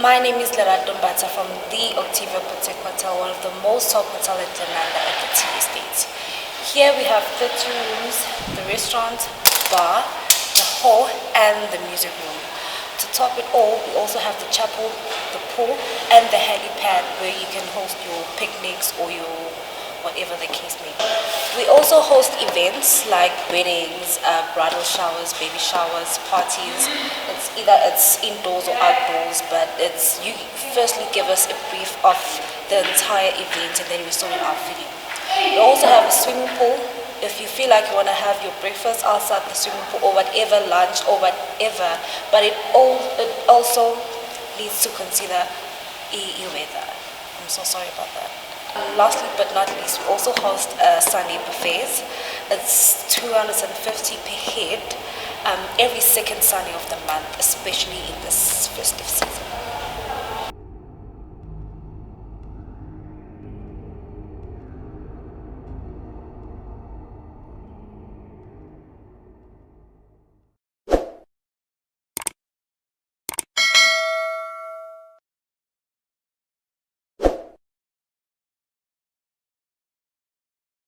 My name is Lerato Mbata from the Octavia Patek Hotel, one of the most top hotels in Nanda at the Tea Estate. Here we have 30 rooms, the restaurant, bar, the hall, and the music room. To top it all, we also have the chapel, the pool, and the helipad where you can host your picnics or your whatever the case may be. We also host events like weddings, bridal showers, baby showers, parties. It's indoors or outdoors, but it's you firstly give us a brief of the entire event and then we sort it out for you. We also have a swimming pool. If you feel like you want to have your breakfast outside the swimming pool or whatever, lunch or whatever, but it also needs to consider your weather. I'm so sorry about that. Lastly but not least, we also host Sunday buffets. It's 250 per head every second Sunday of the month, especially in this festive